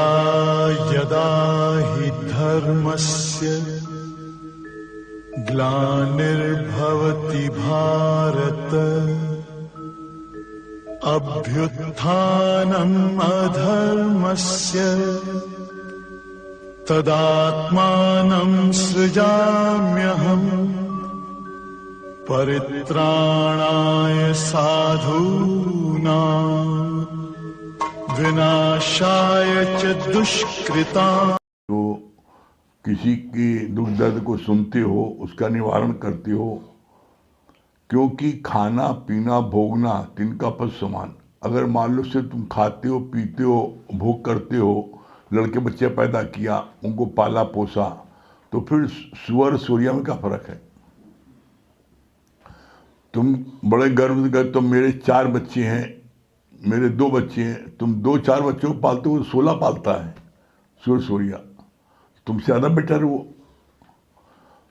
यदा यदा हि धर्मस्य ग्लानिर्भवति भारत अभ्युत्थानम् अधर्मस्य तदात्मानं सृजाम्यहम् परित्राणाय साधूनां विनाशाय च दुष्कृताम्। तो किसी के दुख दर्द को सुनते हो, उसका निवारण करते हो, क्योंकि खाना पीना भोगना तिनका पशु समान। अगर मान लो से तुम खाते हो पीते हो भोग करते हो, लड़के बच्चे पैदा किया, उनको पाला पोसा, तो फिर सुअर सूर्या में क्या फर्क है। तुम बड़े गर्व से कहते हो मेरे 4 बच्चे हैं, मेरे 2 बच्चे हैं, तुम 2-4 बच्चों को पालते हो, 16 पालता है सुअर सूर्या, तुमसे ज़्यादा बेटर है वो।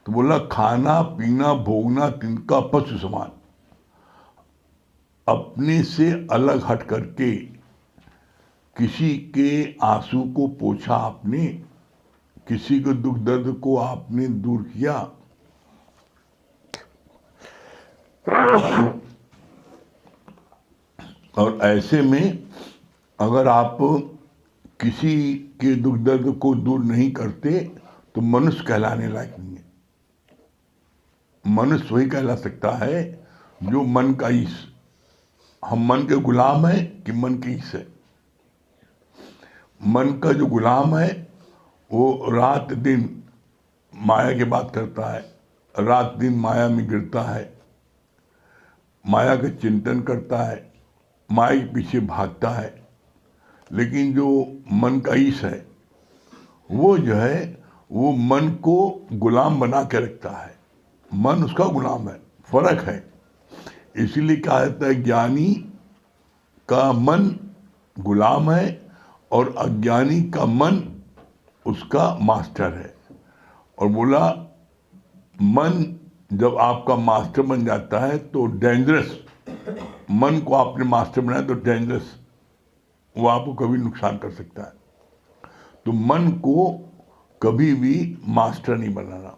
तो बोला खाना पीना भोगना तिनका पशु समान। अपने से अलग हट करके किसी के आंसू को पोंछा आपने, किसी के दुख दर्द को आपने दूर किया, और ऐसे में अगर आप किसी के दुख दर्द को दूर नहीं करते तो मनुष्य कहलाने लायक नहीं है। मनुष्य वही कहला सकता है जो मन का ईश। हम मन के गुलाम हैं कि मन के ईश है। मन का जो गुलाम है वो रात दिन माया की बात करता है, रात दिन माया में गिरता है, माया का चिंतन करता है, माया के पीछे भागता है। लेकिन जो मन का ईश है वो जो है वो मन को गुलाम बना के रखता है, मन उसका गुलाम है। फर्क है। इसीलिए कहा जाता है ज्ञानी का मन गुलाम है और अज्ञानी का मन उसका मास्टर है। और बोला मन जब आपका मास्टर बन जाता है तो डेंजरस, मन को आपने मास्टर बनाया तो डेंजरस, वो आपको कभी नुकसान कर सकता है। तो मन को कभी भी मास्टर नहीं बनाना।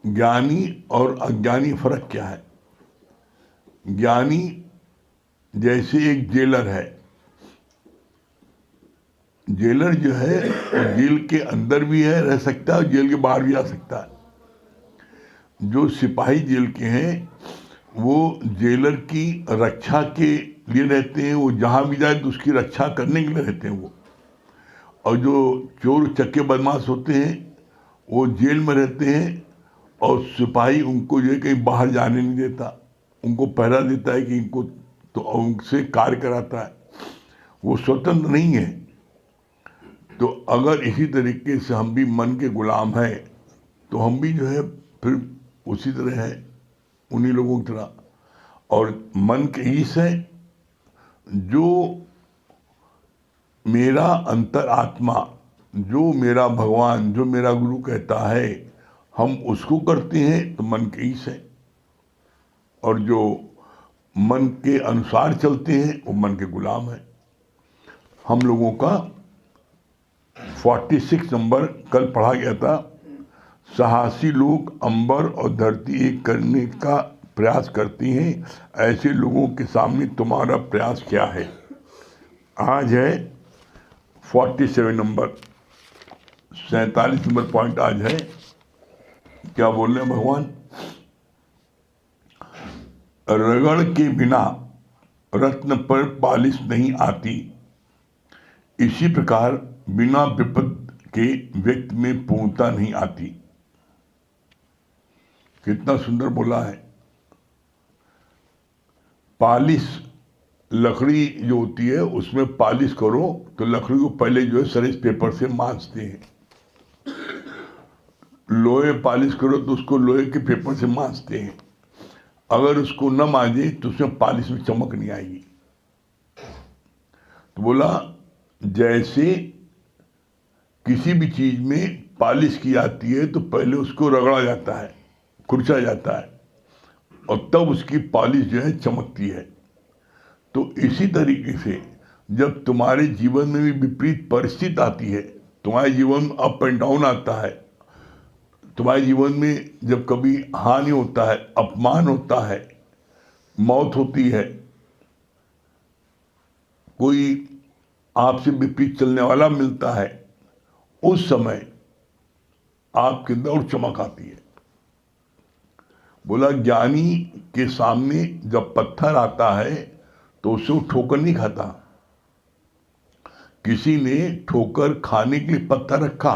ज्ञानी और अज्ञानी फर्क क्या है। ज्ञानी जैसे एक जेलर है, जेलर जो है जेल के अंदर भी है रह सकता है और जेल के बाहर भी आ सकता है। जो सिपाही जेल के हैं वो जेलर की रक्षा के लिए रहते हैं, वो जहाँ भी जाए तो उसकी रक्षा करने के लिए रहते हैं वो। और जो चोर चक्के बदमाश होते हैं वो जेल में रहते हैं और सिपाही उनको जो है कहीं बाहर जाने नहीं देता, उनको पहरा देता है कि इनको तो उनसे कार्य कराता है, वो स्वतंत्र नहीं है। तो अगर इसी तरीके से हम भी मन के गुलाम हैं तो हम भी जो है फिर उसी तरह है, उन्हीं लोगों की तरह। और मन के ईश है जो मेरा अंतर आत्मा, जो मेरा भगवान, जो मेरा गुरु कहता है हम उसको करते हैं तो मन के ईश है। और जो मन के अनुसार चलते हैं वो मन के गुलाम है। हम लोगों का 46 नंबर कल पढ़ा गया था। साहसी लोग अंबर और धरती एक करने का प्रयास करती हैं, ऐसे लोगों के सामने तुम्हारा प्रयास क्या है। आज है 47 नंबर, 47 नंबर पॉइंट आज है। क्या बोल रहे हैं भगवान। रगड़ के बिना रत्न पर पालिश नहीं आती, इसी प्रकार बिना विपद के व्यक्ति में पूर्णता नहीं आती। कितना सुंदर बोला है। पालिश, लकड़ी जो होती है उसमें पालिश करो तो लकड़ी को पहले जो है सरेस पेपर से मांजते हैं। लोहे पालिश करो तो उसको लोहे के पेपर से मांजते हैं। अगर उसको न मांजे तो उसमें पालिश में चमक नहीं आएगी। तो बोला जैसे किसी भी चीज में पालिश की जाती है तो पहले उसको रगड़ा जाता है, खुरचा जाता है, और तब उसकी पालिश जो है चमकती है। तो इसी तरीके से जब तुम्हारे जीवन में भी विपरीत परिस्थिति आती है, तुम्हारे जीवन में अप एंड डाउन आता है, तुम्हारे जीवन में जब कभी हानि होता है, अपमान होता है, मौत होती है, कोई आपसे विपरीत चलने वाला मिलता है, उस समय आपके अंदर और चमक आती है। बोला ज्ञानी के सामने जब पत्थर आता है तो उसे वो ठोकर नहीं खाता। किसी ने ठोकर खाने के लिए पत्थर रखा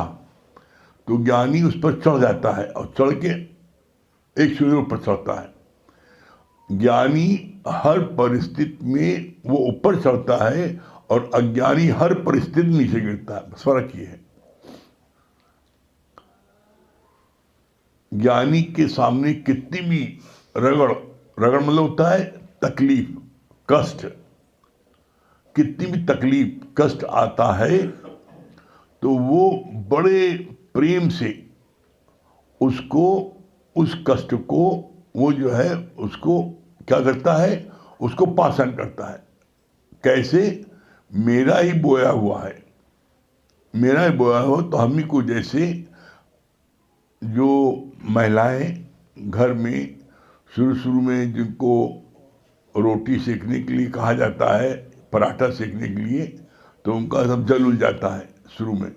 तो ज्ञानी उस पर चढ़ जाता है और चढ़ के एक सीढ़ी पर चढ़ता है। ज्ञानी हर परिस्थिति में वो ऊपर चढ़ता है और अज्ञानी हर परिस्थिति में नीचे गिरता है। बस फर्क ये है। ज्ञानी के सामने कितनी भी रगड़ मतलब होता है तकलीफ, कष्ट, कितनी भी तकलीफ कष्ट आता है तो वो बड़े प्रेम से उसको, उस कष्ट को वो जो है उसको क्या करता है, उसको पासन करता है। कैसे? मेरा ही बोया हुआ है, मेरा ही बोया हुआ। तो हम ही को जैसे जो महिलाएं घर में शुरू में जिनको रोटी सेकने के लिए कहा जाता है, पराठा सेकने के लिए, तो उनका सब जल उल जाता है, शुरू में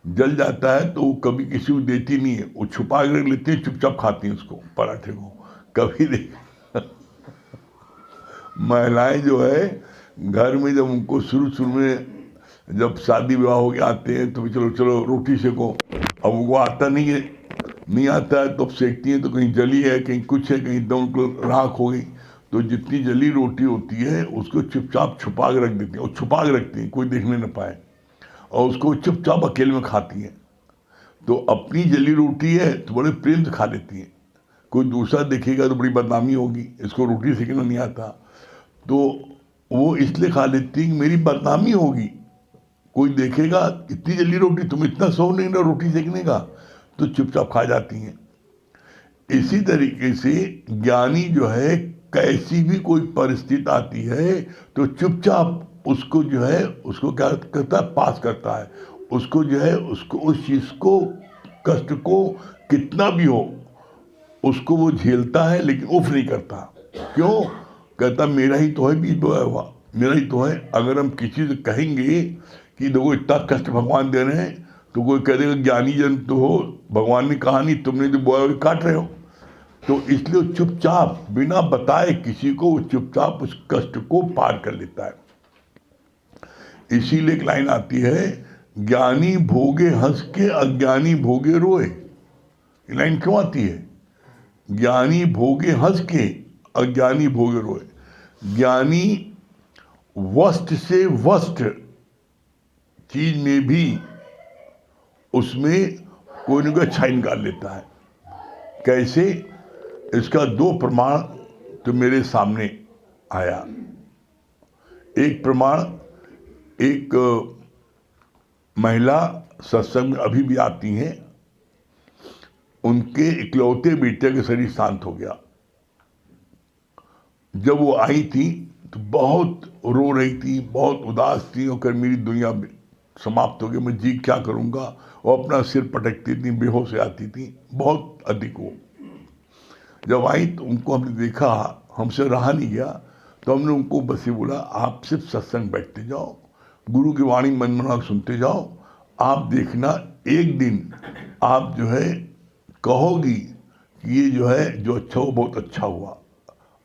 जल जाता है तो वो कभी किसी को देती नहीं है, वो छुपा के रख लेती है, चुपचाप खाती हैं उसको, पराठे को। कभी देख महिलाएं जो है घर में जब उनको शुरू में जब शादी विवाह हो के आते हैं तो चलो रोटी सेको, अब उनको आता नहीं है, नहीं आता है तो अब सेकती हैं तो कहीं जली है, कहीं कुछ है, कहीं दम को राख हो गई, तो जितनी जली रोटी होती है उसको चुपचाप छुपा के रख देती हैं, और छुपा के रखती हैं कोई देखने न पाए, और उसको चुपचाप अकेले में खाती हैं। तो अपनी जली रोटी है तो बड़े प्रेम से खा लेती हैं, कोई दूसरा देखेगा तो बड़ी बदनामी होगी, इसको रोटी सेकना नहीं आता, तो वो इसलिए खा लेती है कि मेरी बदनामी होगी, कोई देखेगा इतनी जली रोटी, तुम इतना शौक नहीं ना रोटी सेकने का, तो चुपचाप खा जाती हैं। इसी तरीके से ज्ञानी जो है कैसी भी कोई परिस्थिति आती है तो चुपचाप उसको जो है उसको क्या करता है, पास करता है, उसको जो है उसको उस चीज को, कष्ट को कितना भी हो उसको वो झेलता है, लेकिन उफ नहीं करता। क्यों? कहता मेरा ही तो है बीज बोया हुआ, मेरा ही तो है। अगर हम किसी से कहेंगे कि देखो इतना कष्ट भगवान दे रहे हैं तो कोई कह देगा ज्ञानी जन तो हो, भगवान ने कहा नहीं, तुमने जो बोया हुआ काट रहे हो। तो इसलिए चुपचाप बिना बताए किसी को, वो चुपचाप उस कष्ट को पार कर लेता है। इसीलिए एक लाइन आती है, ज्ञानी भोगे हंस के अज्ञानी भोगे रोए। ये लाइन क्यों आती है? ज्ञानी भोगे हंस के अज्ञानी भोगे रोए। ज्ञानी वस्त से वस्त चीज में भी उसमें कोई न कोई अच्छाई निकाल लेता है। कैसे? इसका दो प्रमाण तो मेरे सामने आया। एक प्रमाण, एक महिला सत्संग में अभी भी आती हैं, उनके इकलौते बेटे का शरीर शांत हो गया। जब वो आई थी तो बहुत रो रही थी, बहुत उदास थी, और मेरी दुनिया समाप्त हो गई, मैं जी क्या करूँगा। वो अपना सिर पटकती थी, बेहोश से आती थी, बहुत अधिक वो। जब आई तो उनको हमने देखा, हमसे रहा नहीं गया, तो हमने उनको बस ये बोला, आप सिर्फ सत्संग बैठते जाओ, गुरु की वाणी मन मना सुनते जाओ, आप देखना एक दिन आप जो है कहोगी कि ये जो है जो अच्छा हो बहुत अच्छा हुआ।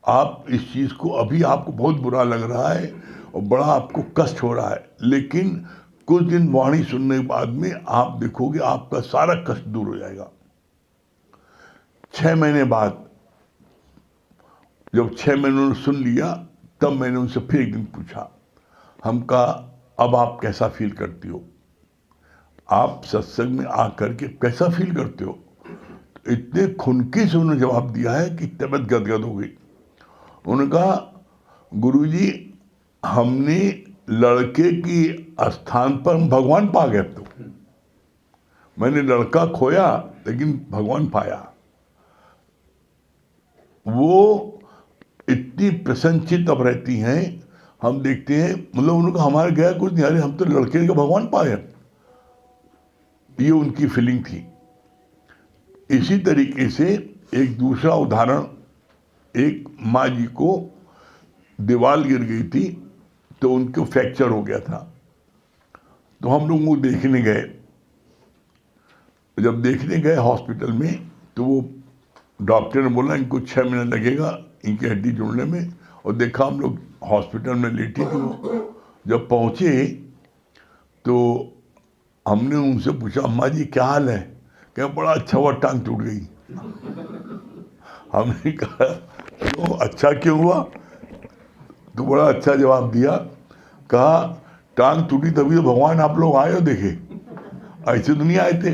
आप इस चीज़ को, अभी आपको बहुत बुरा लग रहा है और बड़ा आपको कष्ट हो रहा है, लेकिन कुछ दिन वाणी सुनने के बाद में आप देखोगे आपका सारा कष्ट दूर हो जाएगा। 6 महीने बाद जब 6 महीने उन्होंने सुन लिया, तब मैंने उनसे फिर एक दिन पूछा, हम कहा अब आप कैसा फील करती हो, आप सत्संग में आकर के कैसा फील करते हो? इतने खुनकी से उन्होंने जवाब दिया है कि तबीयत गदगद हो गई। उन्होंने कहा गुरुजी, हमने लड़के की स्थान पर हम भगवान पा गए। तो मैंने लड़का खोया लेकिन भगवान पाया। वो इतनी प्रसन्नचित अब रहती हैं, हम देखते हैं, मतलब उन्होंने कहा हमारे गया कुछ नहीं, अरे हम तो लड़के का भगवान पाए। ये उनकी फीलिंग थी। इसी तरीके से एक दूसरा उदाहरण, एक माँ जी को दीवार गिर गई थी तो उनको फ्रैक्चर हो गया था, तो हम लोग वो देखने गए। जब देखने गए हॉस्पिटल में तो वो डॉक्टर ने बोला इनको 6 महीने लगेगा इनकी हड्डी जोड़ने में, और देखा हम लोग हॉस्पिटल में लेटी थी वो। जब पहुँचे तो हमने उनसे पूछा अम्मा जी क्या हाल है? क्या बड़ा अच्छा हुआ टांग टूट गई। हमने कहा क्यों, अच्छा क्यों हुआ? तो बड़ा अच्छा जवाब दिया, कहा टांग टूटी तभी तो भगवान आप लोग आए हो देखे, ऐसे तो नहीं आए थे,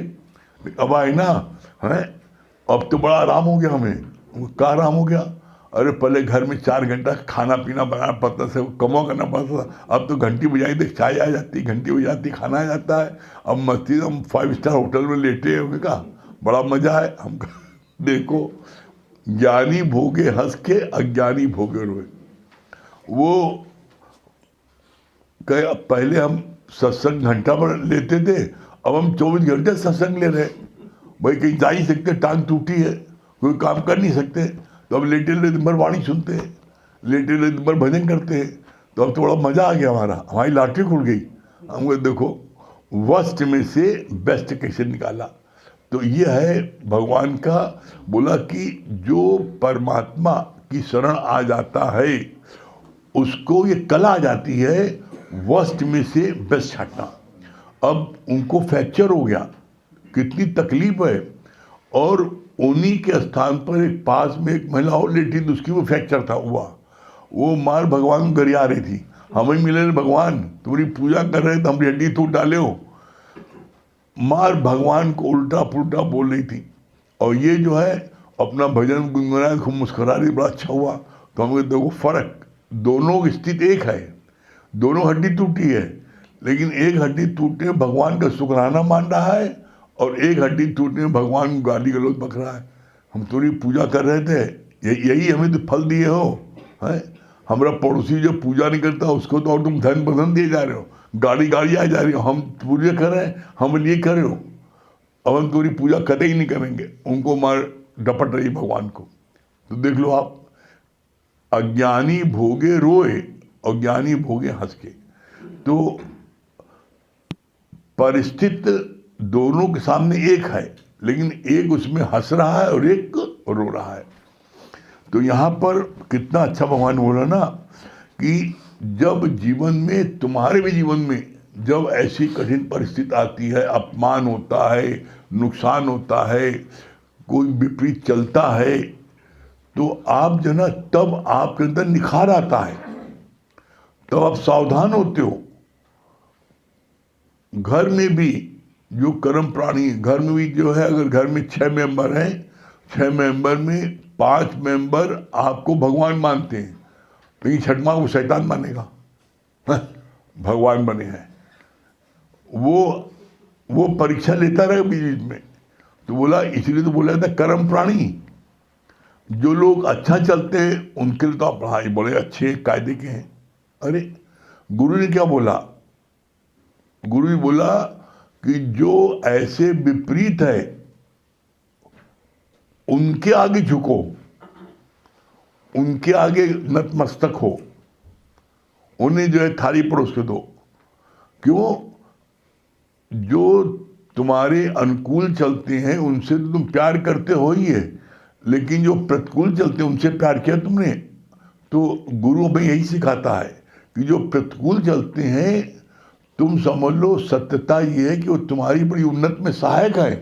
अब आए ना है, अब तो बड़ा आराम हो गया हमें। क्या आराम हो गया? अरे पहले घर में 4 घंटा खाना पीना बनाना पड़ता था, कमा करना पड़ता था, अब तो घंटी बजाई देख चाय आ जाती, घंटी बजाती खाना आ जाता है। अब मस्ती हम 5 स्टार होटल में लेटे हैं, कहा बड़ा मजा है। हम देखो ज्ञानी भोगे हंस के, अज्ञानी भोगे रोए। वो कहे पहले हम सत्संग घंटा पर लेते थे, अब हम 24 घंटे सत्संग ले रहे। भाई कहीं जा ही सकते, टांग टूटी है, कोई काम कर नहीं सकते, तो अब लेटे लेटे दिन भर वाणी सुनते हैं, लेटे लेटे दिन भर भजन करते हैं। तो अब थोड़ा मजा आ गया, हमारी लॉटरी खुल गई। हमको देखो वर्स्ट में से बेस्ट कैसे निकाला। तो ये है भगवान का बोला कि जो परमात्मा की शरण आ जाता है उसको ये कला आ जाती है वर्स्ट में से बेस्ट छाटना। अब उनको फ्रैक्चर हो गया, कितनी तकलीफ है, और उन्हीं के स्थान पर एक पास में एक महिला और लेटी थी, उसकी वो फ्रैक्चर था हुआ। वो मार भगवान को गरिया रही थी, हमें मिले भगवान तुम्हारी पूजा कर रहे थे, हम हड्डी तोड़ डाले हो। मार भगवान को उल्टा पुल्टा बोल रही थी, और ये जो है अपना भजन गुनगुनाया, खूब मुस्कुरा रही, बड़ा अच्छा हुआ। तो हमें देखो फर्क, दोनों की स्थिति एक है, दोनों हड्डी टूटी है, लेकिन एक हड्डी टूटने में भगवान का शुक्राना मान रहा है, और एक हड्डी टूटने में भगवान को गाली गलौज बक रहा है। हम तुम्हारी पूजा कर रहे थे, यही हमें तो फल दिए हो है। हमारा पड़ोसी जो पूजा नहीं करता उसको तो और तुम धन बधन दिए जा रहे हो, गाड़ी गाड़ी आ जा रही हो। हम पूजा कर रहे हैं, हम लिए कर रहे हो, अब हम तुम्हारी पूजा कतई ही नहीं करेंगे। उनको मार डपट रही भगवान को। तो देख लो आप, अज्ञानी भोगे रोए और ज्ञानी भोगे हंस के। तो परिस्थिति दोनों के सामने एक है, लेकिन एक उसमें हंस रहा है और एक रो रहा है। तो यहाँ पर कितना अच्छा भगवान बोला ना कि जब जीवन में, तुम्हारे भी जीवन में जब ऐसी कठिन परिस्थिति आती है, अपमान होता है, नुकसान होता है, कोई विपरीत चलता है, तो आप जो ना तब आपके अंदर निखार आता है, तब आप सावधान होते हो। घर में भी जो कर्म प्राणी, घर में भी जो है, अगर घर में 6 मेंबर हैं, 6 मेंबर में 5 मेंबर आपको भगवान मानते हैं, लेकिन छठवां वो शैतान मानेगा, भगवान बने हैं। वो परीक्षा लेता रहे बीच में। तो बोला, इसलिए तो बोला था कर्म प्राणी। जो लोग अच्छा चलते हैं उनके लिए तो आप भाई बड़े अच्छे कायदे के हैं। अरे गुरु ने क्या बोला? गुरु ने बोला कि जो ऐसे विपरीत है उनके आगे झुको, उनके आगे नतमस्तक हो, उन्हें जो है थाली परोस के दो। क्यों? जो तुम्हारे अनुकूल चलते हैं उनसे तो तुम प्यार करते हो ही है, लेकिन जो प्रतिकूल चलते हैं उनसे प्यार किया तुमने? तो गुरु हमें यही सिखाता है कि जो प्रतिकूल चलते हैं, तुम समझ लो सत्यता ये है कि वो तुम्हारी बड़ी उन्नत में सहायक है।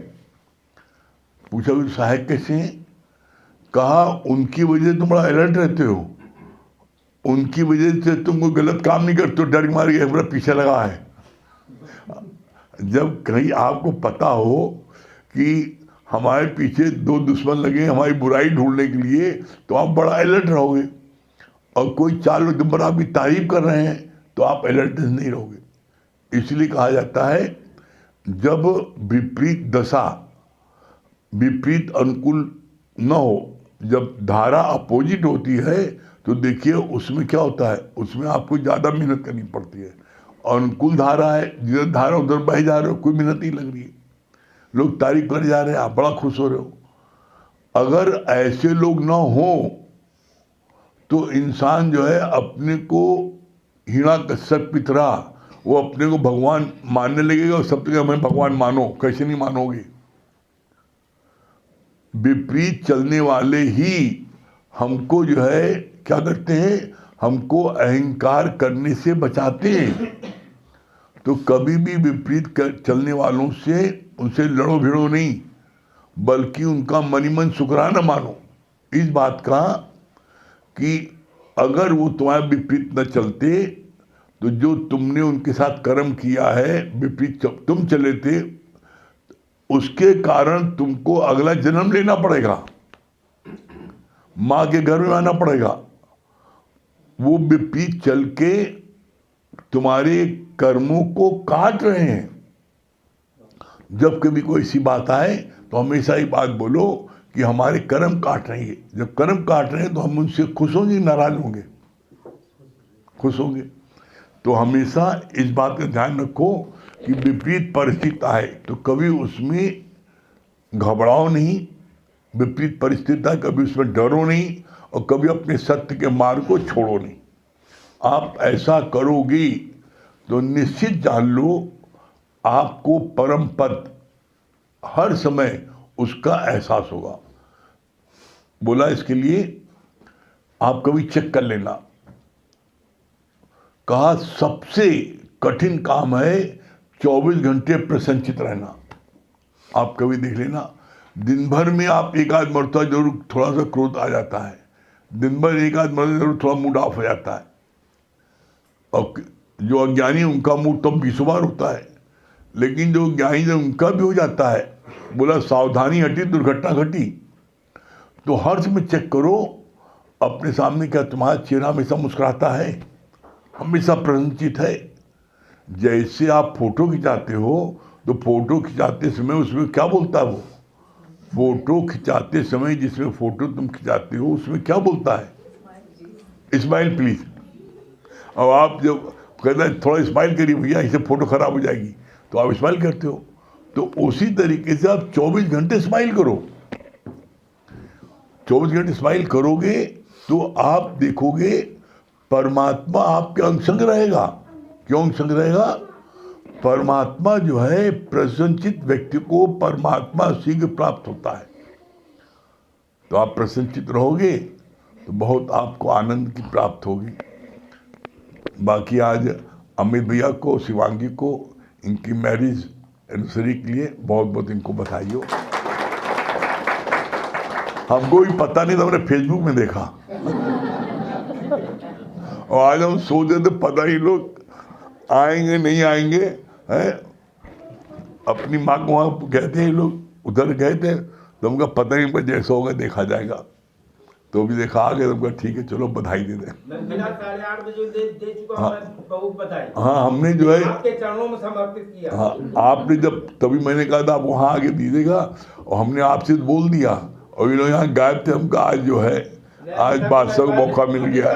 पूछा भी सहायक कैसे हैं? कहा उनकी वजह से तुम बड़ा अलर्ट रहते हो, उनकी वजह से तुम कोई गलत काम नहीं करते हो, डर मार के बड़ा पीछे लगा है। जब कहीं आपको पता हो कि हमारे पीछे 2 दुश्मन लगे हमारी बुराई ढूंढने के लिए, तो आप बड़ा अलर्ट रहोगे। और कोई 4 लोग दिन भर आपकी तारीफ कर रहे हैं तो आप अलर्ट नहीं रहोगे। इसलिए कहा जाता है जब विपरीत दशा, विपरीत अनुकूल न हो, जब धारा अपोजिट होती है, तो देखिए उसमें क्या होता है, उसमें आपको ज़्यादा मेहनत करनी पड़ती है। और अनुकूल धारा है, जिधर धारा उधर बह जा रहे हो, कोई मेहनत नहीं लग रही है, लोग तारीफ कर जा रहे हैं, आप बड़ा खुश हो रहे हो। अगर ऐसे लोग ना हो तो इंसान जो है अपने को हिरण्यकश्यप की तरह वो अपने को भगवान मानने लगेगा और सब जगह हमें भगवान मानो। कैसे नहीं मानोगे? विपरीत चलने वाले ही हमको जो है क्या करते हैं, हमको अहंकार करने से बचाते हैं। तो कभी भी विपरीत चलने वालों से उनसे लड़ो भिड़ो नहीं, बल्कि उनका मनी मन शुक्राना मानो इस बात का कि अगर वो तुम्हारे विपरीत न चलते तो जो तुमने उनके साथ कर्म किया है, विपरीत तुम चले थे, उसके कारण तुमको अगला जन्म लेना पड़ेगा, माँ के घर में आना पड़ेगा। वो विपरीत चल के तुम्हारे कर्मों को काट रहे हैं। जब कभी कोई ऐसी बात आए तो हमेशा ही बात बोलो कि हमारे कर्म काट रहे हैं। जब कर्म काट रहे हैं तो हम उनसे खुश होंगे, नाराज होंगे? खुश होंगे। तो हमेशा इस बात का ध्यान रखो कि विपरीत परिस्थिति आए तो कभी उसमें घबराओ नहीं, विपरीत परिस्थिति आए कभी उसमें डरो नहीं, और कभी अपने सत्य के मार्ग को छोड़ो नहीं। आप ऐसा करोगे तो निश्चित जान लो आपको परम पद हर समय उसका एहसास होगा। बोला इसके लिए आप कभी चेक कर लेना। कहा सबसे कठिन काम है 24 घंटे प्रसन्नचित रहना। आप कभी देख लेना, दिन भर में आप एक आध मरतबा जरूर थोड़ा सा क्रोध आ जाता है, दिन भर एक आध मरतबा जरूर थोड़ा मूड ऑफ हो जाता है, और जो अज्ञानी उनका मूड तब 20 बार होता है। लेकिन जो ज्ञानी जब उनका भी हो जाता है, बोला सावधानी हटी दुर्घटना घटी। तो हर समय चेक करो अपने सामने क्या तुम्हारा चेहरा हमेशा मुस्कुराता है, हमेशा प्रसन्नचित है। जैसे आप फोटो खिंचाते हो तो फोटो खिंचाते समय उसमें क्या बोलता है वो, फोटो खिंचाते समय जिसमें फोटो तुम खिंचाते हो उसमें क्या बोलता है, स्माइल प्लीज। और आप जब कहते हैं थोड़ा स्माइल करिए भैया इससे फोटो खराब हो जाएगी, तो आप स्माइल करते हो। तो उसी तरीके से आप 24 घंटे स्माइल करो। 24 घंटे स्माइल करोगे तो आप देखोगे परमात्मा आपके अंग संग रहेगा। क्यों अंग संग रहेगा? परमात्मा जो है प्रसन्नचित व्यक्ति को परमात्मा शीघ्र प्राप्त होता है। तो आप प्रसन्नचित रहोगे तो बहुत आपको आनंद की प्राप्त होगी। बाकी आज अमित भैया को, शिवांगी को इनकी मैरिज एनिवर्सरी के लिए बहुत बहुत इनको बधाई हो। हमको भी पता नहीं था, हमने फेसबुक में देखा और आज हम सोच रहे थे पता ही लोग आएंगे नहीं आएंगे हैं। अपनी माँ को वहाँ गए थे, लोग उधर गए थे तो हमका पता नहीं, पर जैसा होगा देखा जाएगा। तो भी देखा आ गया, तो ठीक है चलो बधाई दे दें। मैं 8:30 बजे दे चुका हूं, मैं बहुत बधाई। हाँ हमने जो है आपके चरणों में समर्पित किया। हाँ आपने जब, तभी मैंने कहा था आप वहाँ आगे दीजिएगा, और हमने आपसे बोल दिया, और ये लोग यहाँ गायब थे। हमका आज जो है आज बादशाह को मौका मिल गया।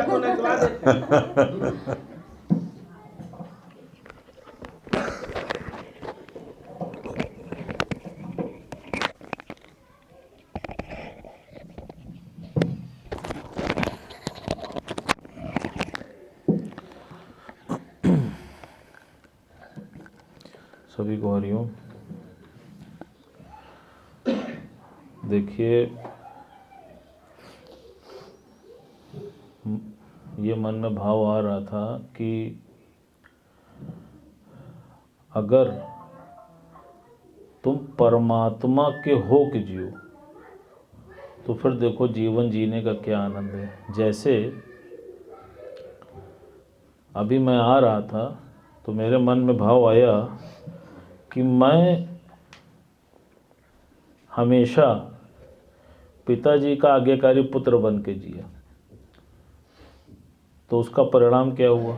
सभी को हरिओम। देखिए ये मन में भाव आ रहा था कि अगर तुम परमात्मा के हो के जियो तो फिर देखो जीवन जीने का क्या आनंद है। जैसे अभी मैं आ रहा था तो मेरे मन में भाव आया कि मैं हमेशा पिताजी का आज्ञाकारी पुत्र बन के जिया, तो उसका परिणाम क्या हुआ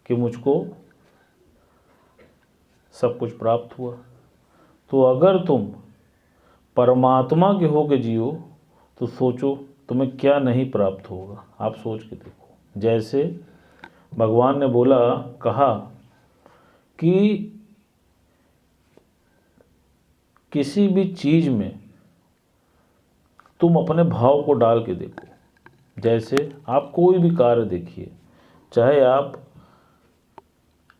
कि मुझको सब कुछ प्राप्त हुआ। तो अगर तुम परमात्मा के हो के जियो तो सोचो तुम्हें क्या नहीं प्राप्त होगा। आप सोच के देखो। जैसे भगवान ने बोला, कहा कि किसी भी चीज़ में तुम अपने भाव को डाल के देखो। जैसे आप कोई भी कार्य देखिए, चाहे आप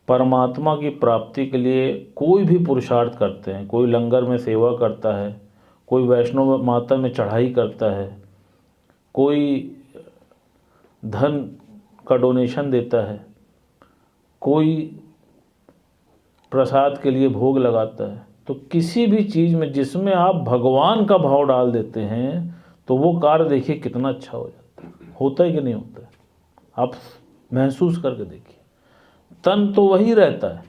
परमात्मा की प्राप्ति के लिए कोई भी पुरुषार्थ करते हैं, कोई लंगर में सेवा करता है, कोई वैष्णो माता में चढ़ाई करता है, कोई धन का डोनेशन देता है, कोई प्रसाद के लिए भोग लगाता है, तो किसी भी चीज़ में जिसमें आप भगवान का भाव डाल देते हैं तो वो कार्य देखिए कितना अच्छा हो जाता है। होता है कि नहीं होता है? आप महसूस करके देखिए। तन तो वही रहता है,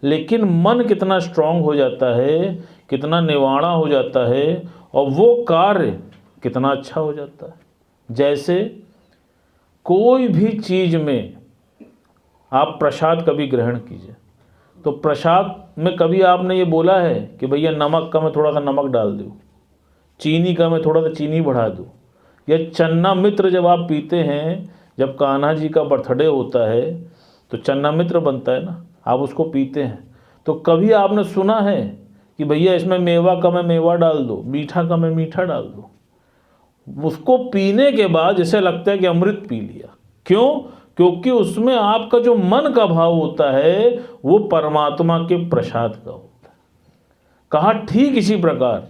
लेकिन मन कितना स्ट्रांग हो जाता है, कितना निवाड़ा हो जाता है, और वो कार्य कितना अच्छा हो जाता है। जैसे कोई भी चीज़ में आप प्रसाद कभी ग्रहण कीजिए, तो प्रसाद में कभी आपने ये बोला है कि भैया नमक का मैं थोड़ा सा नमक डाल दूँ, चीनी का मैं थोड़ा सा चीनी बढ़ा दूँ? या चन्ना मित्र जब आप पीते हैं, जब कान्हा जी का बर्थडे होता है तो चन्ना मित्र बनता है ना, आप उसको पीते हैं, तो कभी आपने सुना है कि भैया इसमें मेवा का मैं मेवा डाल दो, मीठा का मैं मीठा डाल दो? उसको पीने के बाद जैसे लगता है कि अमृत पी लिया। क्यों? क्योंकि उसमें आपका जो मन का भाव होता है वो परमात्मा के प्रसाद का होता है। कहा ठीक इसी प्रकार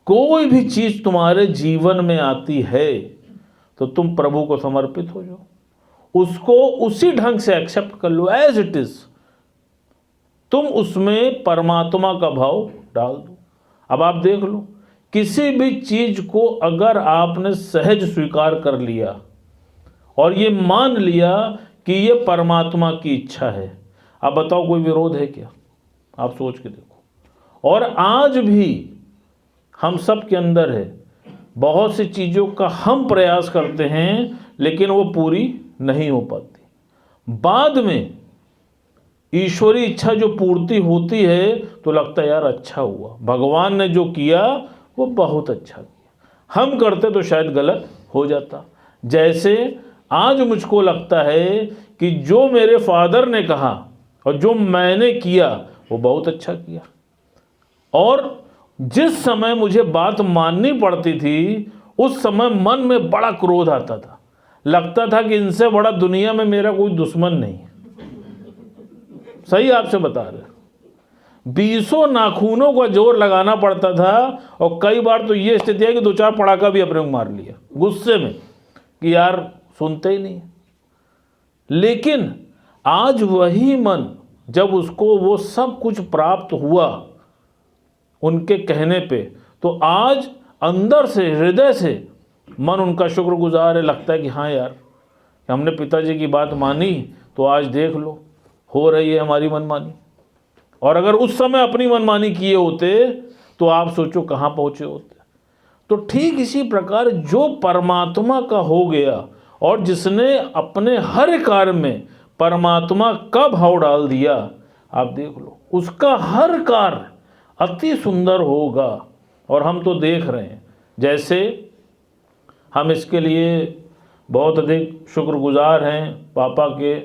कोई भी चीज तुम्हारे जीवन में आती है तो तुम प्रभु को समर्पित हो जाओ, उसको उसी ढंग से एक्सेप्ट कर लो एज इट इज। तुम उसमें परमात्मा का भाव डाल दो। अब आप देख लो, किसी भी चीज को अगर आपने सहज स्वीकार कर लिया और ये मान लिया कि ये परमात्मा की इच्छा है, अब बताओ कोई विरोध है क्या? आप सोच के देखो। और आज भी हम सब के अंदर है, बहुत सी चीज़ों का हम प्रयास करते हैं लेकिन वो पूरी नहीं हो पाती। बाद में ईश्वरी इच्छा जो पूर्ति होती है तो लगता है यार अच्छा हुआ, भगवान ने जो किया वो बहुत अच्छा किया, हम करते तो शायद गलत हो जाता। जैसे आज मुझको लगता है कि जो मेरे फादर ने कहा और जो मैंने किया वो बहुत अच्छा किया, और जिस समय मुझे बात माननी पड़ती थी उस समय मन में बड़ा क्रोध आता था, लगता था कि इनसे बड़ा दुनिया में मेरा कोई दुश्मन नहीं है। सही आपसे बता रहे, 20 नाखूनों का जोर लगाना पड़ता था, और कई बार तो ये स्थिति है कि 2-4 पड़ाका भी अपने को मार लिया गुस्से में कि यार सुनते ही नहीं। लेकिन आज वही मन जब उसको वो सब कुछ प्राप्त हुआ उनके कहने पे, तो आज अंदर से हृदय से मन उनका शुक्रगुजार है। लगता है कि हाँ यार हमने पिताजी की बात मानी तो आज देख लो हो रही है हमारी मनमानी, और अगर उस समय अपनी मनमानी किए होते तो आप सोचो कहाँ पहुँचे होते। तो ठीक इसी प्रकार जो परमात्मा का हो गया और जिसने अपने हर कार्य में परमात्मा का भाव डाल दिया, आप देख लो उसका हर कार्य अति सुंदर होगा। और हम तो देख रहे हैं, जैसे हम इसके लिए बहुत अधिक शुक्रगुजार हैं पापा के,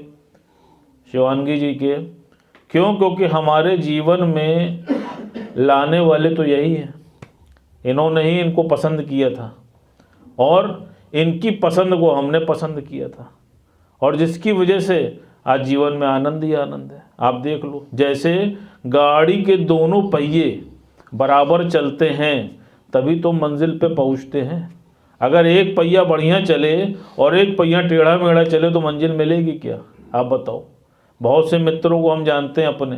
शिवानगी जी के। क्यों? क्योंकि हमारे जीवन में लाने वाले तो यही हैं, इन्होंने ही इनको पसंद किया था और इनकी पसंद को हमने पसंद किया था, और जिसकी वजह से आज जीवन में आनंद ही आनंद है। आप देख लो, जैसे गाड़ी के दोनों पहिए बराबर चलते हैं तभी तो मंजिल पे पहुंचते हैं। अगर एक पहिया बढ़िया चले और एक पहिया टेढ़ा मेढ़ा चले तो मंजिल मिलेगी क्या? आप बताओ। बहुत से मित्रों को हम जानते हैं अपने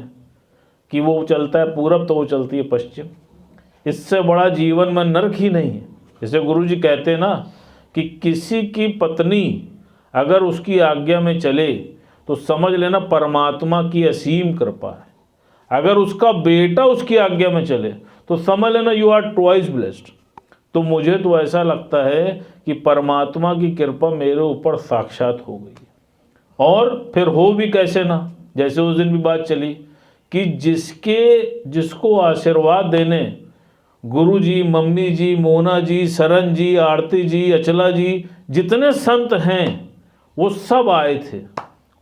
कि वो चलता है पूरब तो वो चलती है पश्चिम। इससे बड़ा जीवन में नरक ही नहीं है। जैसे गुरु जी कहते हैं ना कि किसी की पत्नी अगर उसकी आज्ञा में चले तो समझ लेना परमात्मा की असीम कृपा है। अगर उसका बेटा उसकी आज्ञा में चले तो समझ लेना यू आर ट्वाइस ब्लेस्ड। तो मुझे तो ऐसा लगता है कि परमात्मा की कृपा मेरे ऊपर साक्षात हो गई। और फिर हो भी कैसे ना, जैसे उस दिन भी बात चली कि जिसको आशीर्वाद देने गुरु जी, मम्मी जी, मोना जी, सरन जी, आरती जी, अचला जी, जितने संत हैं वो सब आए थे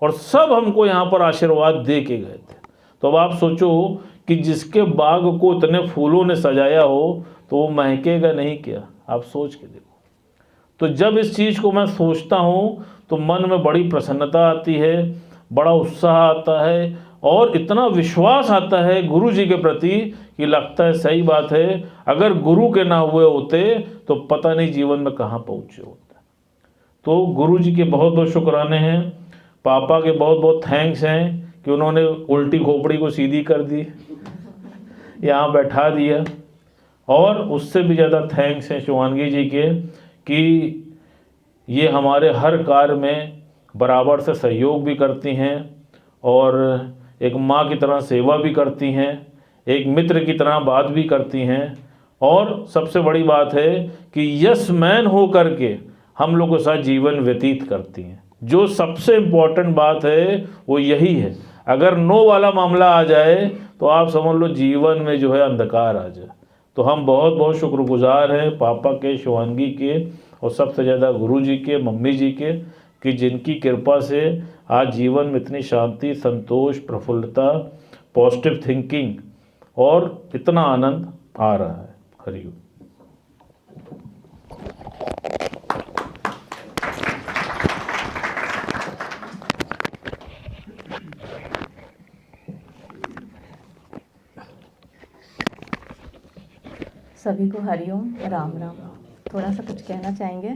और सब हमको यहाँ पर आशीर्वाद दे के गए थे। तो अब आप सोचो कि जिसके बाग को इतने फूलों ने सजाया हो तो वो महकेगा नहीं क्या? आप सोच के देखो। तो जब इस चीज़ को मैं सोचता हूँ तो मन में बड़ी प्रसन्नता आती है, बड़ा उत्साह आता है और इतना विश्वास आता है गुरु जी के प्रति कि लगता है सही बात है, अगर गुरु के ना हुए होते तो पता नहीं जीवन में कहाँ पहुँचे होते। तो गुरु जी के बहुत बहुत शुक्राने हैं, पापा के बहुत बहुत थैंक्स हैं कि उन्होंने उल्टी खोपड़ी को सीधी कर दी, यहाँ बैठा दिया। और उससे भी ज़्यादा थैंक्स हैं शिवानगी जी के कि ये हमारे हर कार्य में बराबर से सहयोग भी करती हैं और एक माँ की तरह सेवा भी करती हैं, एक मित्र की तरह बात भी करती हैं और सबसे बड़ी बात है कि यस मैन हो करके हम लोग के साथ जीवन व्यतीत करती हैं। जो सबसे इम्पोर्टेंट बात है वो यही है, अगर नो वाला मामला आ जाए तो आप समझ लो जीवन में जो है अंधकार आ जाए। तो हम बहुत बहुत शुक्रगुजार हैं पापा के, शिवानगी के और सबसे ज़्यादा गुरु जी के, मम्मी जी के, कि जिनकी कृपा से आज जीवन में इतनी शांति, संतोष, प्रफुल्लता, पॉजिटिव थिंकिंग और इतना आनंद आ रहा है। हरिओम। सभी को हरिओम, राम राम। थोड़ा सा कुछ कहना चाहेंगे।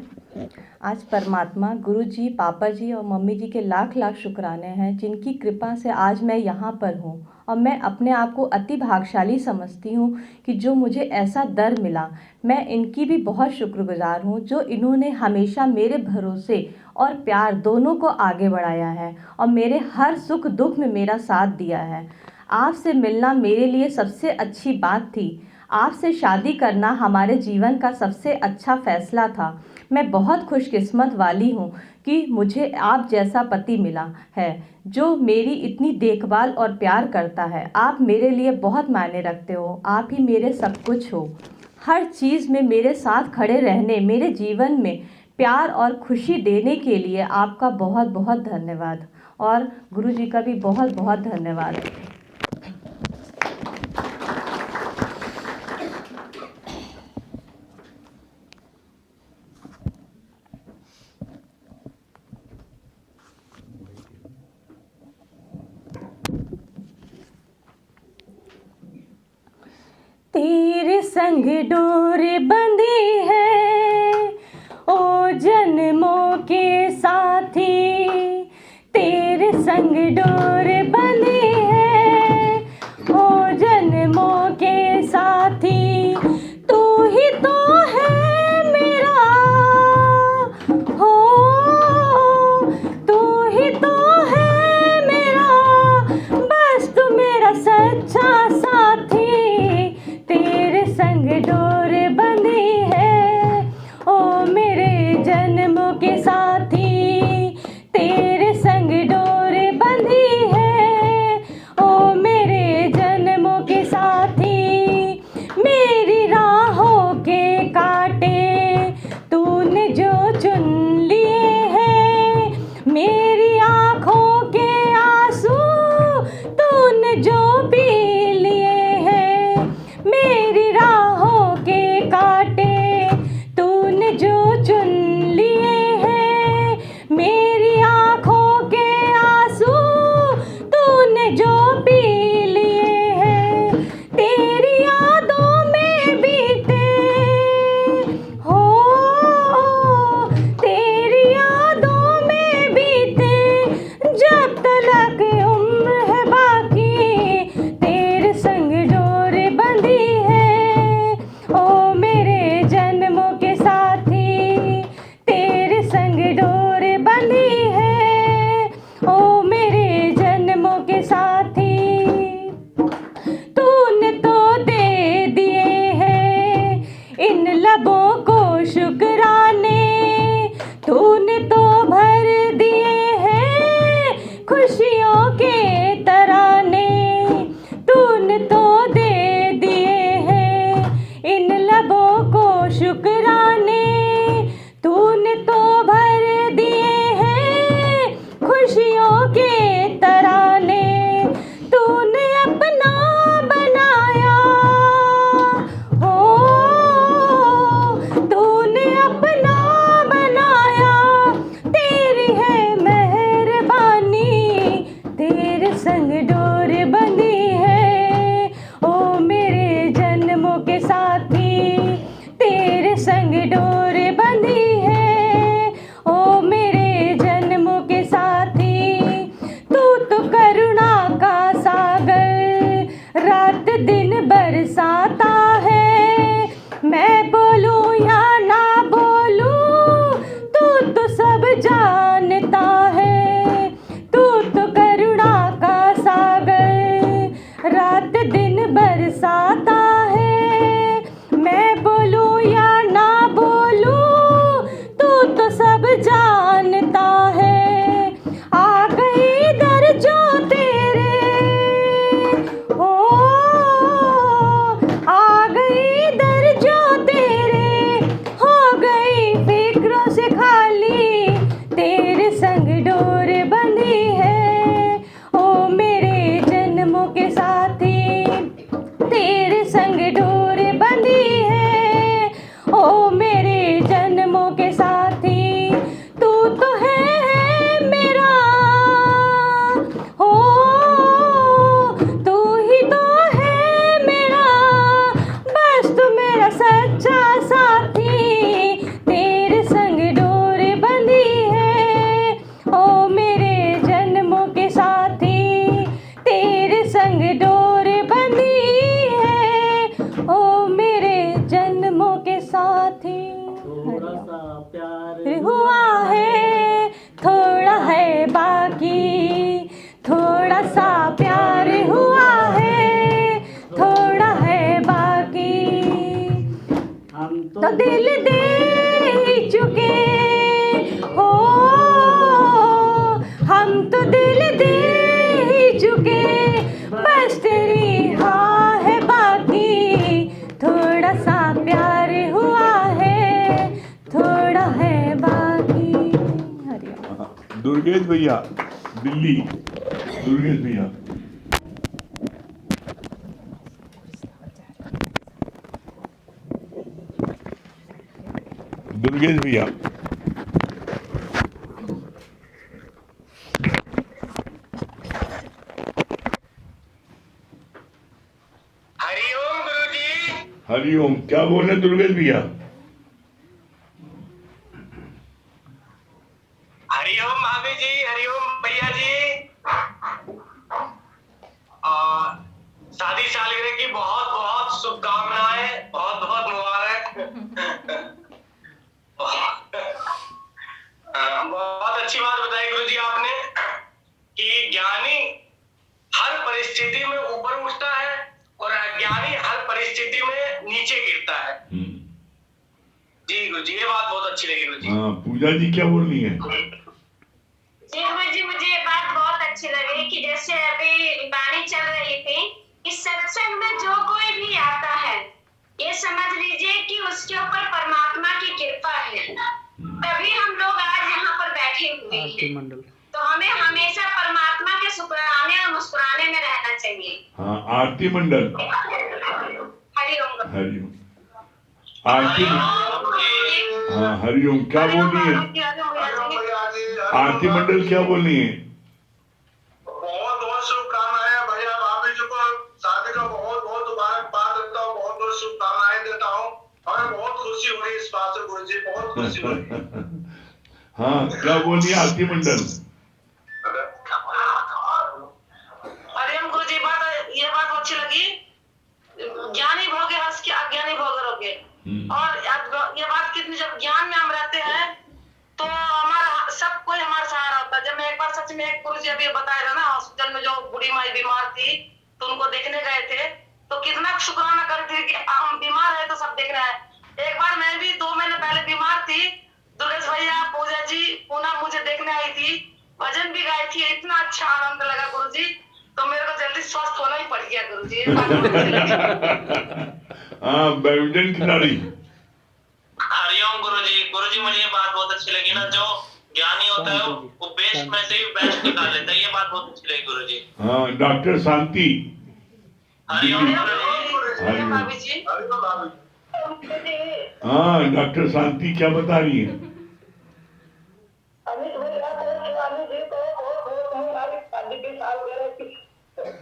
आज परमात्मा, गुरु जी, पापा जी और मम्मी जी के लाख लाख शुक्राने हैं, जिनकी कृपा से आज मैं यहाँ पर हूँ और मैं अपने आप को अति भाग्यशाली समझती हूँ कि जो मुझे ऐसा दर मिला। मैं इनकी भी बहुत शुक्रगुजार हूँ जो इन्होंने हमेशा मेरे भरोसे और प्यार दोनों को आगे बढ़ाया है और मेरे हर सुख दुख में मेरा साथ दिया है। आपसे मिलना मेरे लिए सबसे अच्छी बात थी। आपसे शादी करना हमारे जीवन का सबसे अच्छा फैसला था। मैं बहुत खुशकिस्मत वाली हूँ कि मुझे आप जैसा पति मिला है जो मेरी इतनी देखभाल और प्यार करता है। आप मेरे लिए बहुत मायने रखते हो, आप ही मेरे सब कुछ हो। हर चीज़ में मेरे साथ खड़े रहने, मेरे जीवन में प्यार और खुशी देने के लिए आपका बहुत बहुत धन्यवाद और गुरु जी का भी बहुत बहुत धन्यवाद। तेरे संग डोर बंधी है ओ जन्मों के साथी, तेरे संग डोर बंधी है ओ जन्मों के साथी। तू ही तो है मेरा, हो तू ही तो है मेरा, बस तू मेरा सच्चा साथी। तेरे संग डोर बंधी है ओ मेरे जन्मों के साथी, तेरे संग डोर बंधी है ओ मेरे जन्मों के साथी। मेरी राहों के कांटे तूने जो चुन लिए हैं, मेरी आँखों के आंसू तूने जो पी लिए हैं, मेरी राहों के कांटे तूने जो चुन लिए हैं, मेरी आँखों के आंसू तूने जो पी लिए हैं। तेरी यादों में बीते हो, तेरी यादों में बीते जब तलक उम्र है बाकी, संग डोर बंधी है, ओ मेरे जन्मों के साथी, तेरे संग डोर बंधी है, ओ मेरे जन्मों के साथी। तू तो करुणा का सागर, रात दिन बरसाता है, मैं बोलूं या ना बोलूं, तू तो सब जानता है। तू तो करुणा का सागर, रात दिन बरसाता है, मैं बोलूं या ना बोलूं, तू तो सब जानता है। आ गई दर जो तेरे, हो आ गई दर जो तेरे, हो गई फिक्रों से खाली, तेरे संग डोर बंधी है, ओ मेरे जन्मों के साथी, तेरे संग डोर बंधी है, ओ मेरे जन्मों के साथी। तू तो है मेरा, हो तू ही तो है मेरा, बस तू मेरा सच्चा साथी, तेरे संग डोर बंधी है, ओ मेरे जन्मों के साथी, तेरे संग डोर बंधी है, ओ मेरे जन्मों के साथी। थोड़ा सा प्यार हुआ है, थोड़ा है बाकी, थोड़ा सा प्यार हुआ है, थोड़ा है बाकी। हम तो दिल दे ही चुके हो, हम तो दिल दे ही चुके, बस तेरी हाँ है बाकी, थोड़ा सा प्यार हुआ है, थोड़ा है बाकी। हरिओम। दुर्गेश भैया दिल्ली, दुर्गेश भैया। दुर्गेश भैया। हरिओम गुरुजी। हरिओम, क्या बोल रहे दुर्गेश भैया? हरिओम भाभी जी, हरिओम भैया जी। शादी सालगिरह की बहुत बहुत शुभकामनाएं, बहुत बहुत मुबारक। बहुत अच्छी बात बताई गुरुजी आपने कि ज्ञानी हर परिस्थिति में ऊपर उठता है और अज्ञानी हर परिस्थिति में नीचे गिरता है। जी गुरुजी, ये बात बहुत अच्छी लगी गुरुजी। हाँ, पूजा जी क्या बोल रही है? जी गुरुजी, मुझे ये बात बहुत अच्छी लगी कि जैसे अभी वाणी चल रही थी, इस सत्संग में जो कोई भी आता है, ये समझ लीजिए कि उसके ऊपर परमात्मा की कृपा है, तभी हम लोग आज यहाँ पर बैठे हुए हैं। तो हमें हमेशा परमात्मा के शुक्राने और मुस्कुराने में रहना चाहिए। हाँ, आरती मंडल। हरिओम। हरिओम। आरती। हाँ, हरिओम, क्या बोल रही है? आरती मंडल क्या बोल रही है? बहुत बहुत शुभकामनाएं भैया, भाभी जी को शादी का बहुत बहुत मुबारकबाद देता हूँ, बहुत बहुत शुभकामनाएं देता हूँ। हमें बहुत खुशी हो रही है इस बात से गुरुजी, बहुत खुशी हो रही है। हाँ, क्या बोल रही है आरती मंडल? अरे हम गुरुजी, ये बात अच्छी लगी, ज्ञानी भोगे हंस के अज्ञानी भोगे रोगे। और ये बात कितनी, जब ज्ञान में हम रहते हैं तो हमारा सब कोई हमारा सहारा होता है। जब मैं एक बार सच में, एक गुरुजी अभी बताया था ना, हॉस्पिटल में जो बूढ़ी माई बीमार थी, तो उनको देखने गए थे, तो कितना शुक्राना करते थे कि हम बीमार है तो सब देख रहे हैं। एक बार मैं भी 2 महीने पहले बीमार थी, दुर्गेश भैया, पूजा जी, पूनम मुझे देखने आई थी, भजन भी गाई थी, इतना अच्छा आनंद लगा गुरुजी, तो मेरे को जल्दी स्वस्थ होना ही पड़ गया गुरुजी। हाँ, बैडमिंटन खिलाड़ी। हरिओम गुरुजी। गुरुजी, मुझे ये बात बहुत अच्छी लगी ना, जो ज्ञानी होता है वो बेस्ट में से ही बेस्ट निकाल लेता है, ये बात बहुत अच्छी लगी गुरुजी। हाँ, डॉक्टर शांति। हरिओम हरिओम। भाभी जी। हाँ, डॉक्टर शांति क्या बता रही है? अमित भैया,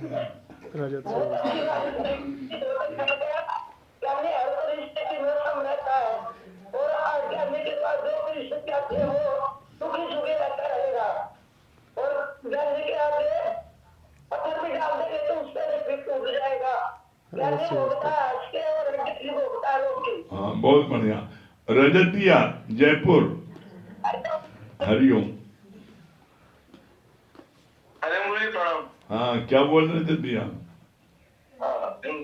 ज्ञानी हर परिस्थिति में सम रहता है और अज्ञानी के पास जो परिस्थिति आती है वो सुखी सुखी रहता रहेगा और ज्ञानी के आगे पत्थर भी डाल देंगे तो उस पर भी टूट जाएगा। ज्ञानी भोगता है हंस के और अज्ञानी भोगता है रोक के। हाँ, बहुत बढ़िया। रजतिया जयपुर, हरिओम। हरिओम गुरु जी प्रणाम। हाँ, क्या बोल रहे थे भैया?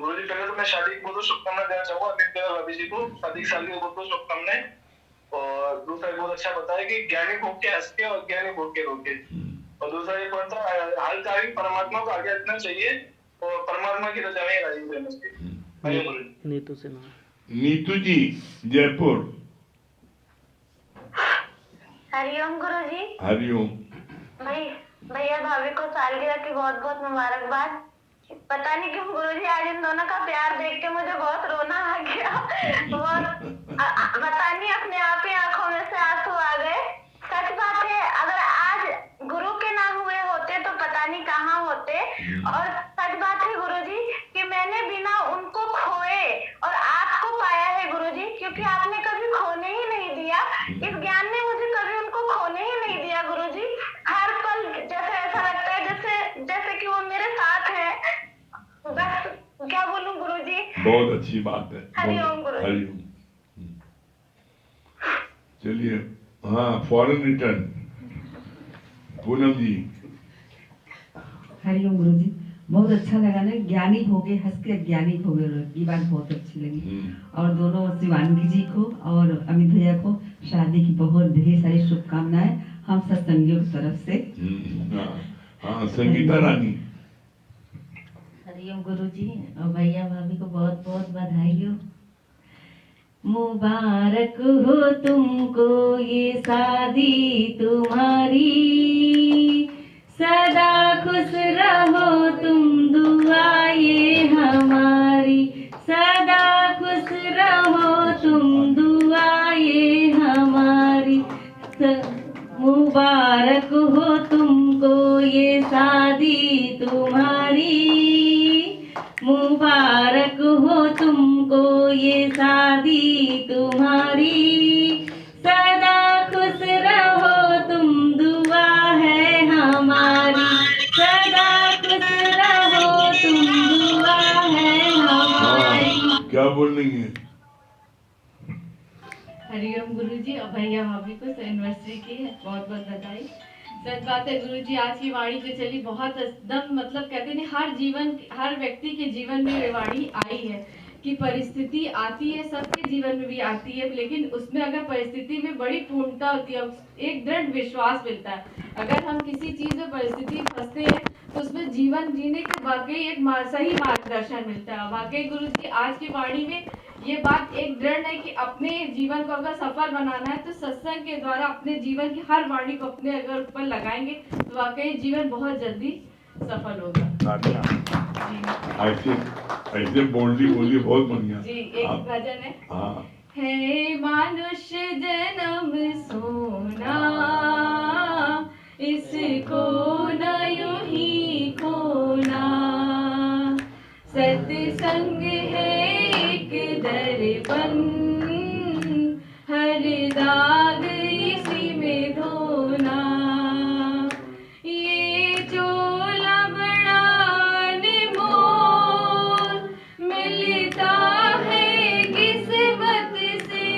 गुरु जी पहले तो मैं शादी की बहुत शुभकामनाएं देना चाहूंगा अपने भाभी जी को, शादी की साल की बहुत शुभकामनाएं। और दूसरा बहुत अच्छा बताया कि ज्ञानी भोग के हंस के और अज्ञानी भोग के रोके। और दूसरा ये पॉइंट था हर कार्य परमात्मा को आगे रखना चाहिए और परमात्मा की रजा में राजी रहना चाहिए। नीतू जी जयपुर, हरिओम गुरु जी। हरिओम। भैया भाभी को सालगिरह की बहुत बहुत मुबारकबाद। पता नहीं क्यों गुरुजी आज इन दोनों का प्यार देख के मुझे बहुत रोना आ गया। पता नहीं अपने आप ही आंखों में से आंसू आ गए। सच बात है, अगर आज गुरु के ना हुए होते तो पता नहीं कहाँ होते। और सच बात है गुरुजी कि मैंने बिना उनको खोए और आपको पाया है गुरुजी, क्योंकि आपने कभी खोने ही नहीं दिया। इस ज्ञान ने मुझे कभी उनको खोने ही नहीं दिया गुरुजी। हर पल जैसे ऐसा लगता है जैसे कि वो मेरे साथ है। बस क्या बोलूं गुरुजी। बहुत अच्छी बात है। हरिओम गुरुजी। हरिओम। चलिए, हाँ, फॉरेन रिटर्न पूनम जी। हरिओम गुरु जी, बहुत अच्छा लगा ना, ज्ञानी भोगे हंस के अज्ञानी भोगे, ये बात बहुत अच्छी लगी। और दोनों शिवानगी जी को और अमित भैया को शादी की बहुत ढेर सारी शुभकामनाएं हम सत्संगियों की तरफ से। हाँ, संगीता रानी। हरिओम गुरु जी और भैया भाभी को बहुत बहुत बधाई हो। मुबारक हो तुमको ये शादी तुम्हारी, सदा खुश रहो तुम, दुआ ये हमारी। सदा खुश रहो तुम, दुआ ये हमारी। मुबारक हो तुमको ये शादी तुम्हारी, मुबारक हो तुमको ये शादी तुम्हारी। सदा खुश रहो तुम, दुआ है हमारी। सदा खुश रहो तुम, दुआ है हमारी। क्या बोल रही है? हरिओम गुरुजी और भैया भाभी को एनिवर्सरी की बहुत बहुत बधाई। सच बात है गुरुजी, आज की वाणी जो चली बहुत एकदम मतलब कहते हैं हर व्यक्ति के जीवन में ये वाणी आई है कि परिस्थिति आती है, सबके जीवन में भी आती है, लेकिन उसमें अगर परिस्थिति में बड़ी पूर्णता होती है, एक दृढ़ विश्वास मिलता है। अगर हम किसी चीज में परिस्थिति फंसते हैं तो उसमें जीवन जीने के वाकई एक सही मार्गदर्शन मिलता है। वाकई गुरुजी आज की वाणी में ये बात एक दृढ़ है कि अपने जीवन को अगर सफल बनाना है तो सत्संग के द्वारा अपने जीवन की हर वाणी को अपने अगर ऊपर लगाएंगे तो वाकई जीवन बहुत जल्दी सफल होगा। ऐसे बोल्डली बोलिए, बहुत बढ़िया जी। एक भजन है, हाँ। है मनुष्य जन्म सोना, इसको न यूं ही खोना। सत्संग है एक दर्पण, हर दाग इसी में धोना। ये चोला बड़ा अनमोल मिलता है किस्मत से,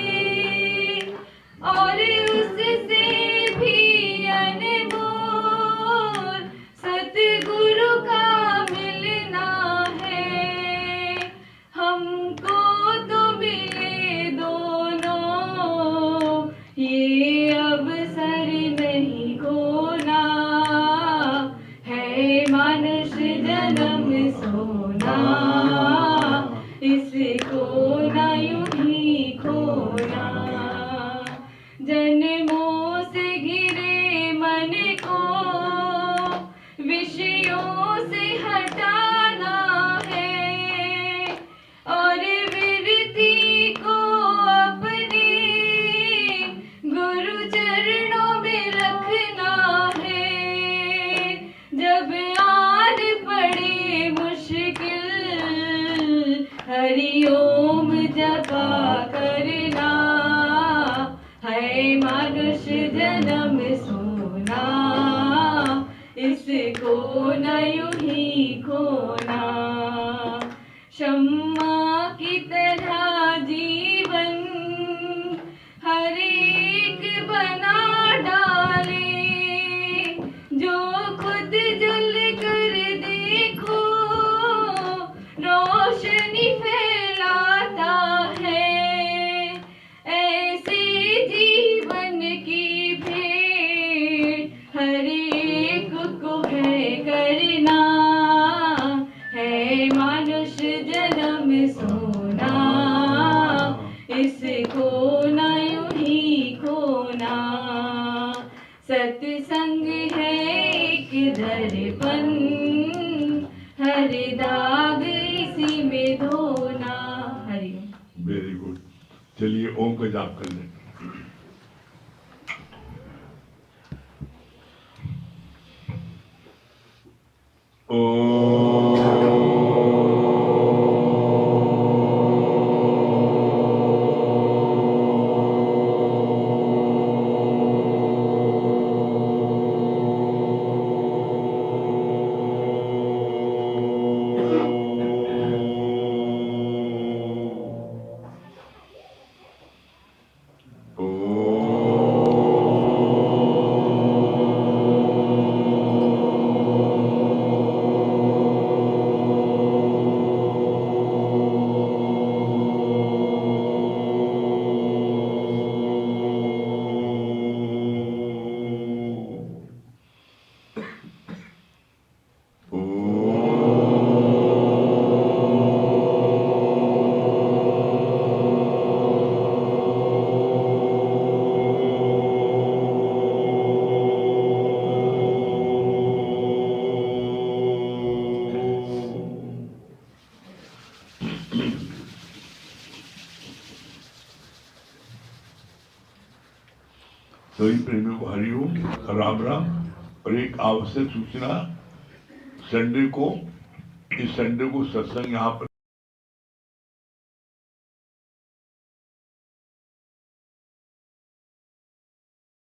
और उससे भी अनमोल सतगुरु का मिलना है। हमको तो मिले दोनों, ये अवसर नहीं खोना। है मनुष्य जन्म सोना, इसको न यूं ही खोना। जन्मों से घिरे मन को विषयों से हटाना है, और विरति को अपने गुरु चरणों में रखना है। जब आन पड़े न यूं ही खोना। शम्मा की तरह जीवन हर एक बना डाले, जो खुद जल कर देखो रोशनी फैलाता है। ऐसे जीवन की भेंट हर एक को है करना, है मानुष जन्म सोना, इसको न यूं ही खोना। सत्संग है एक दर्पण, हर दाग इसी में धोना। हरिओम। Very good. चलिए ओम का जाप कर लें। सभी प्रेमियों को हरिओम, राम राम। और एक आवश्यक सूचना, संडे को, इस संडे को सत्संग यहाँ पर